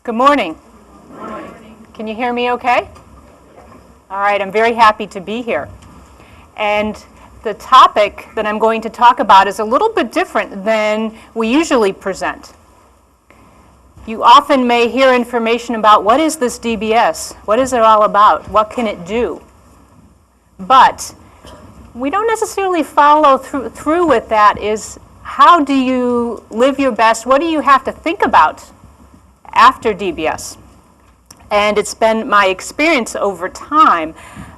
Good morning. Good morning. Can you hear me okay? All right, I'm very happy to be here. And the topic that I'm going to talk about is a little bit different than we usually present. You often may hear information about what is this DBS? What is it all about? What can it do? But we don't necessarily follow through with that is how do you live your best? What do you have to think about after DBS? And it's been my experience over time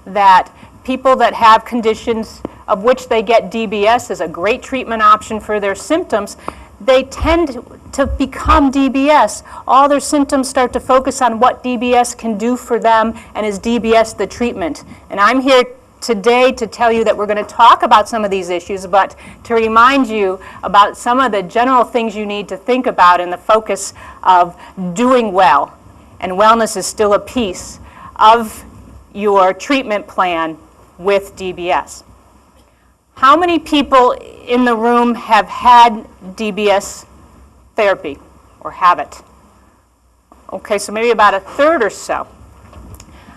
that people that have conditions of which they get DBS as a great treatment option for their symptoms, they tend to become DBS. All their symptoms start to focus on what DBS can do for them, and is DBS the treatment? And I'm here today to tell you that we're going to talk about some of these issues, but to remind you about some of the general things you need to think about in the focus of doing well. And wellness is still a piece of your treatment plan with DBS. How many people in the room have had DBS therapy or have it? Okay, so maybe about a third or so.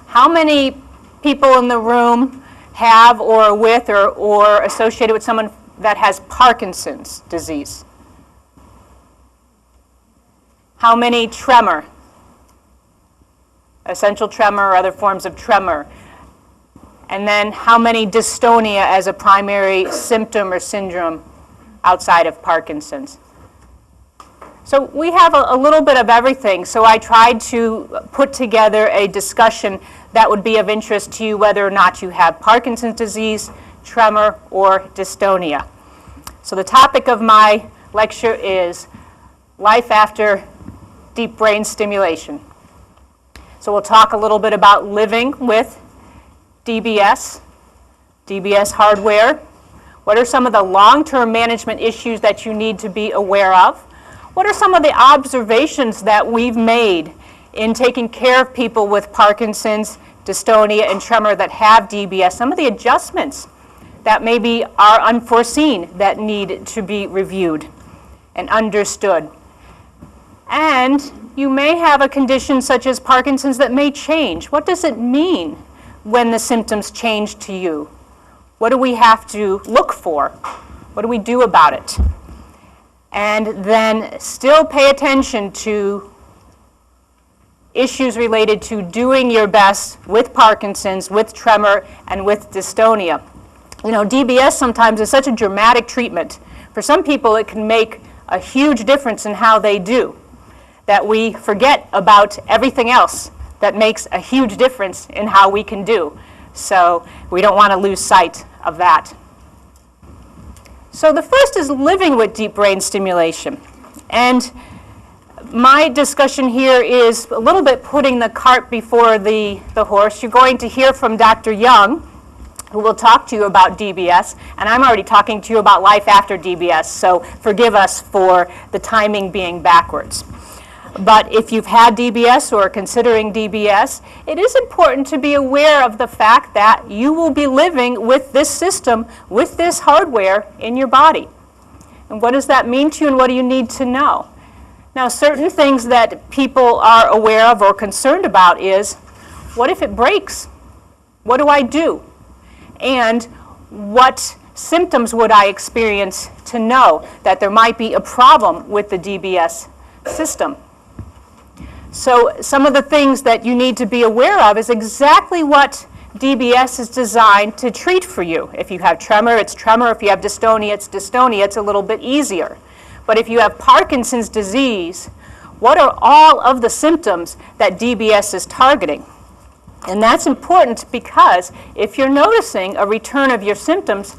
How many people in the room have or are with or associated with someone that has Parkinson's disease? How many tremor? Essential tremor or other forms of tremor? And then how many dystonia as a primary symptom or syndrome outside of Parkinson's? So we have a little bit of everything. So I tried to put together a discussion that would be of interest to you whether or not you have Parkinson's disease, tremor, or dystonia. So the topic of my lecture is life after deep brain stimulation. So we'll talk a little bit about living with DBS hardware. What are some of the long-term management issues that you need to be aware of? What are some of the observations that we've made in taking care of people with Parkinson's, dystonia, and tremor that have DBS? Some of the adjustments that maybe are unforeseen that need to be reviewed and understood. And you may have a condition such as Parkinson's that may change. What does it mean when the symptoms change to you? What do we have to look for? What do we do about it? And then still pay attention to issues related to doing your best with Parkinson's, with tremor, and with dystonia. You know, DBS sometimes is such a dramatic treatment. For some people, it can make a huge difference in how they do, that we forget about everything else that makes a huge difference in how we can do. So we don't want to lose sight of that. So the first is living with deep brain stimulation. And my discussion here is a little bit putting the cart before the horse. You're going to hear from Dr. Young, who will talk to you about DBS, and I'm already talking to you about life after DBS, so forgive us for the timing being backwards. But if you've had DBS or are considering DBS, it is important to be aware of the fact that you will be living with this system, with this hardware in your body. And what does that mean to you, and what do you need to know? Now, certain things that people are aware of or concerned about is, what if it breaks? What do I do? And what symptoms would I experience to know that there might be a problem with the DBS system? So some of the things that you need to be aware of is exactly what DBS is designed to treat for you. If you have tremor, it's tremor. If you have dystonia, it's dystonia. It's a little bit easier. But if you have Parkinson's disease, what are all of the symptoms that DBS is targeting? And that's important because if you're noticing a return of your symptoms,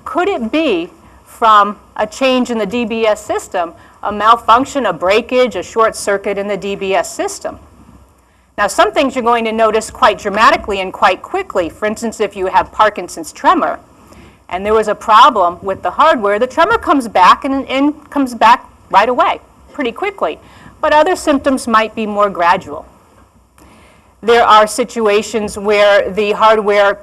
could it be from a change in the DBS system, a malfunction, a breakage, a short circuit in the DBS system? Now, some things you're going to notice quite dramatically and quite quickly. For instance, if you have Parkinson's tremor and there was a problem with the hardware, the tremor comes back and comes back right away, pretty quickly. But other symptoms might be more gradual. There are situations where the hardware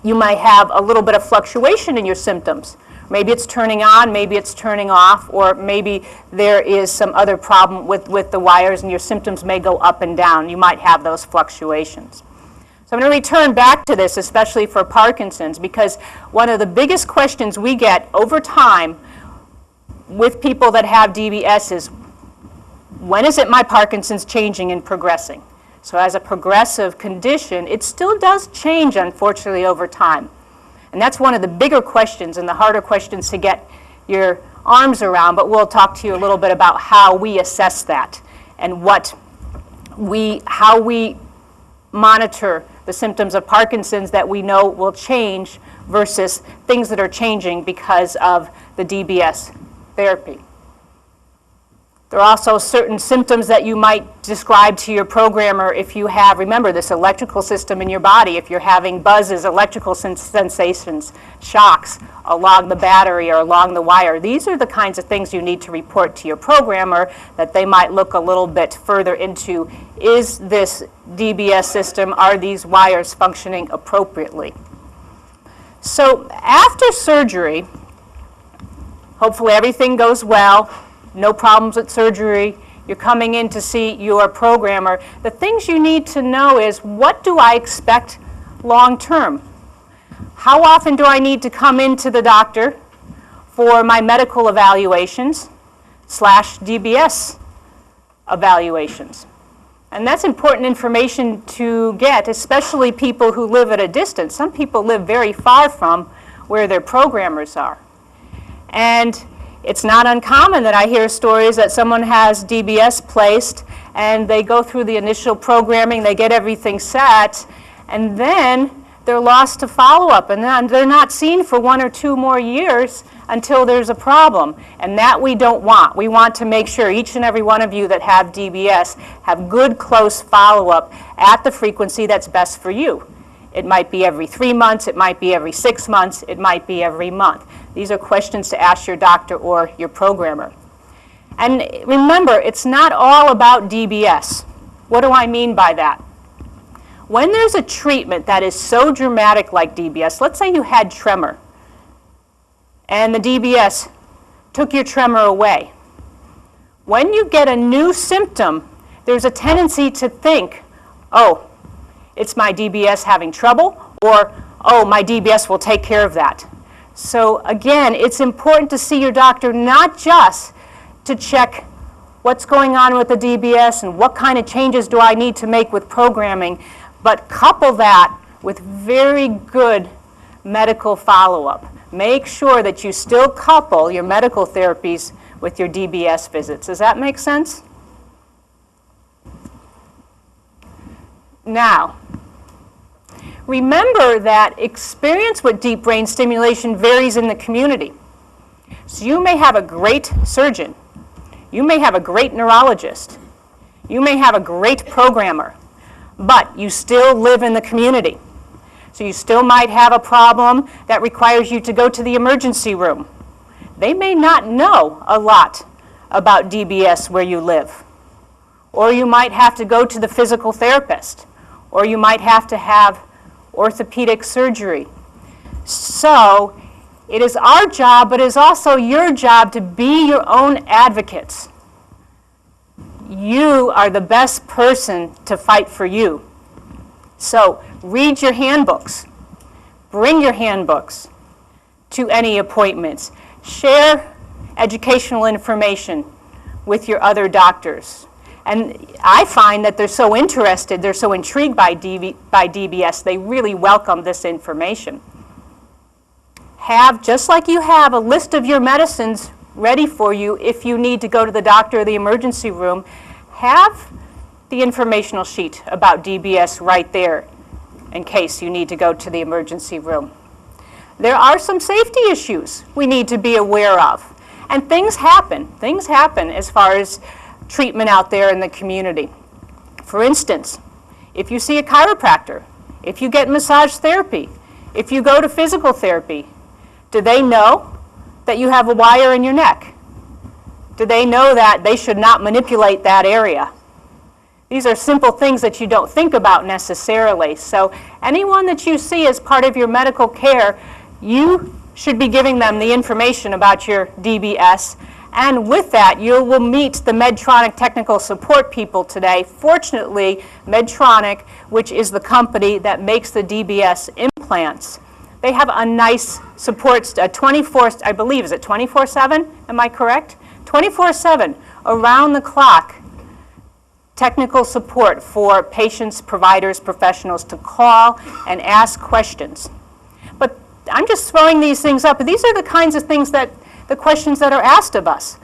you might have a little bit of fluctuation in your symptoms. Maybe it's turning on, maybe it's turning off, or maybe there is some other problem with the wires and your symptoms may go up and down. You might have those fluctuations. So I'm going to return back to this, especially for Parkinson's, because one of the biggest questions we get over time with people that have DBS is, when is it my Parkinson's changing and progressing? So as a progressive condition, it still does change, unfortunately, over time. And that's one of the bigger questions and the harder questions to get your arms around, but we'll talk to you a little bit about how we assess that and how we monitor the symptoms of Parkinson's that we know will change versus things that are changing because of the DBS therapy. There are also certain symptoms that you might describe to your programmer if you have, remember, this electrical system in your body. If you're having buzzes, electrical sensations, shocks along the battery or along the wire, these are the kinds of things you need to report to your programmer that they might look a little bit further into. Is this DBS system, are these wires functioning appropriately? So after surgery, hopefully everything goes well. No problems with surgery, you're coming in to see your programmer. The things you need to know is, what do I expect long term? How often do I need to come into the doctor for my medical evaluations / DBS evaluations? And that's important information to get, especially people who live at a distance. Some people live very far from where their programmers are. And it's not uncommon that I hear stories that someone has DBS placed and they go through the initial programming, they get everything set, and then they're lost to follow-up, and then they're not seen for 1 or 2 more years until there's a problem. And that we don't want. We want to make sure each and every one of you that have DBS have good, close follow-up at the frequency that's best for you. It might be every 3 months, it might be every 6 months, it might be every month. These are questions to ask your doctor or your programmer. And remember, it's not all about DBS. What do I mean by that? When there's a treatment that is so dramatic like DBS, let's say you had tremor, and the DBS took your tremor away. When you get a new symptom, there's a tendency to think, oh, it's my DBS having trouble, or, oh, my DBS will take care of that. So again, it's important to see your doctor not just to check what's going on with the DBS and what kind of changes do I need to make with programming, but couple that with very good medical follow-up. Make sure that you still couple your medical therapies with your DBS visits. Does that make sense? Now, remember that experience with deep brain stimulation varies in the community. So you may have a great surgeon. You may have a great neurologist. You may have a great programmer, but you still live in the community. So you still might have a problem that requires you to go to the emergency room. They may not know a lot about DBS where you live. Or you might have to go to the physical therapist. Or you might have to have orthopedic surgery. So it is our job, but it is also your job to be your own advocates. You are the best person to fight for you. So read your handbooks. Bring your handbooks to any appointments. Share educational information with your other doctors. And I find that they're so interested, they're so intrigued by DBS, they really welcome this information. Have, just like you have a list of your medicines ready for you if you need to go to the doctor or the emergency room, have the informational sheet about DBS right there in case you need to go to the emergency room. There are some safety issues we need to be aware of. And things happen. Things happen as far as treatment out there in the community. For instance, if you see a chiropractor, if you get massage therapy, if you go to physical therapy, do they know that you have a wire in your neck? Do they know that they should not manipulate that area? These are simple things that you don't think about necessarily. So anyone that you see as part of your medical care, you should be giving them the information about your DBS. And with that, you will meet the Medtronic technical support people today. Fortunately, Medtronic, which is the company that makes the DBS implants, they have a nice support, 24, I believe, is it 24/7? Am I correct? 24/7, around the clock, technical support for patients, providers, professionals to call and ask questions. But I'm just throwing these things up. These are the kinds of things that, the questions that are asked of us.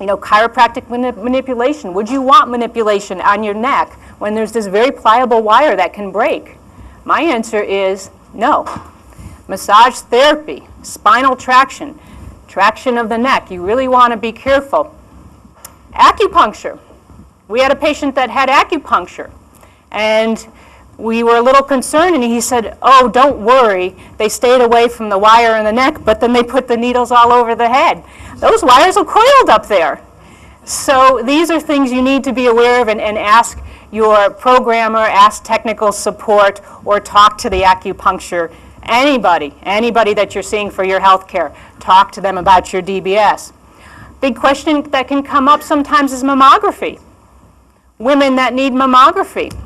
You know, chiropractic manipulation. Would you want manipulation on your neck when there's this very pliable wire that can break? My answer is no. Massage therapy, spinal traction, traction of the neck. You really want to be careful. Acupuncture. We had a patient that had acupuncture, and we were a little concerned, and he said, oh, don't worry, they stayed away from the wire in the neck, but then they put the needles all over the head. Those wires are coiled up there. So these are things you need to be aware of, and ask your programmer, ask technical support, or talk to the acupuncture. Anybody that you're seeing for your health care, talk to them about your DBS. Big question that can come up sometimes is mammography. Women that need mammography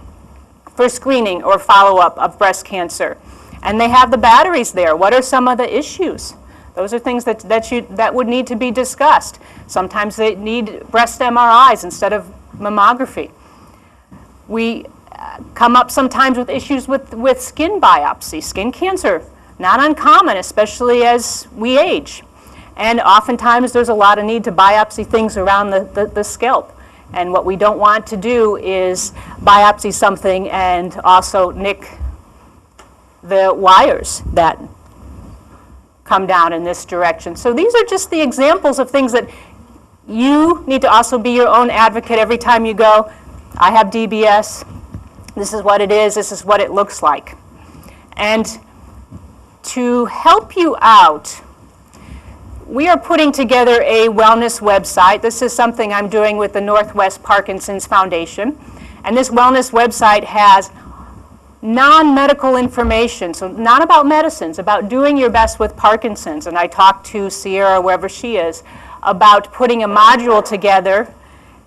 for screening or follow-up of breast cancer. And they have the batteries there. What are some of the issues? Those are things that would need to be discussed. Sometimes they need breast MRIs instead of mammography. We come up sometimes with issues with skin biopsy, skin cancer. Not uncommon, especially as we age. And oftentimes there's a lot of need to biopsy things around the scalp. And what we don't want to do is biopsy something and also nick the wires that come down in this direction. So these are just the examples of things that you need to also be your own advocate every time you go, I have DBS, this is what it is, this is what it looks like. And to help you out, we are putting together a wellness website. This is something I'm doing with the Northwest Parkinson's Foundation. And this wellness website has non-medical information, so not about medicines, about doing your best with Parkinson's. And I talked to Sierra, wherever she is, about putting a module together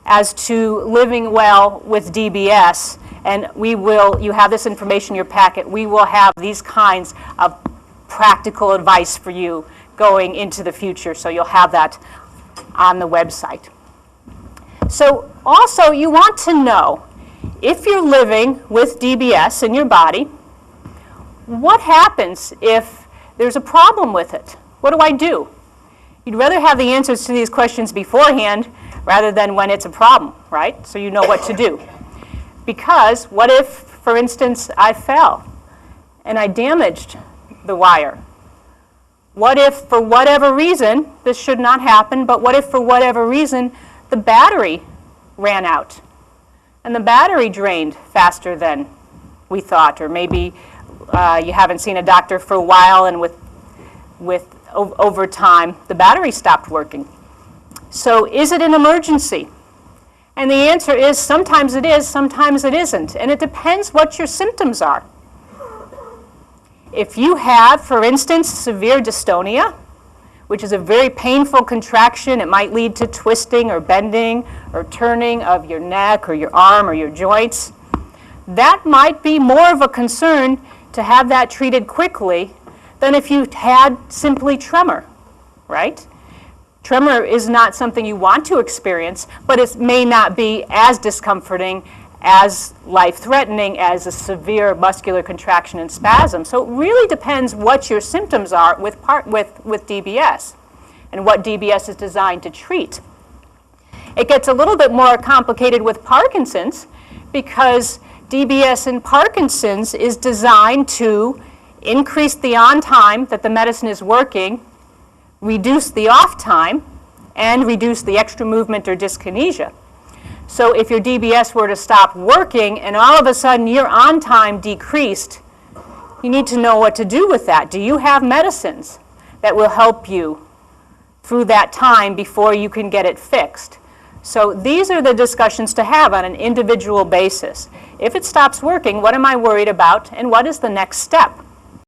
as to living well with DBS. And you have this information in your packet. We will have these kinds of practical advice for you going into the future, so you'll have that on the website. So also you want to know, if you're living with DBS in your body, what happens if there's a problem with it? What do I do? You'd rather have the answers to these questions beforehand rather than when it's a problem, right? So you know what to do. Because what if, for instance, I fell and I damaged the wire? What if, for whatever reason, this should not happen, but what if, for whatever reason, the battery ran out and the battery drained faster than we thought, or maybe you haven't seen a doctor for a while, and over time, the battery stopped working. So is it an emergency? And the answer is sometimes it is, sometimes it isn't, and it depends what your symptoms are. If you have, for instance, severe dystonia, which is a very painful contraction, it might lead to twisting or bending or turning of your neck or your arm or your joints, that might be more of a concern to have that treated quickly than if you had simply tremor, right? Tremor is not something you want to experience, but it may not be as discomforting, as life-threatening as a severe muscular contraction and spasm. So it really depends what your symptoms are with DBS and what DBS is designed to treat. It gets a little bit more complicated with Parkinson's, because DBS in Parkinson's is designed to increase the on time that the medicine is working, reduce the off time, and reduce the extra movement or dyskinesia. So if your DBS were to stop working and all of a sudden your on time decreased, you need to know what to do with that. Do you have medicines that will help you through that time before you can get it fixed? So these are the discussions to have on an individual basis. If it stops working, what am I worried about, and what is the next step?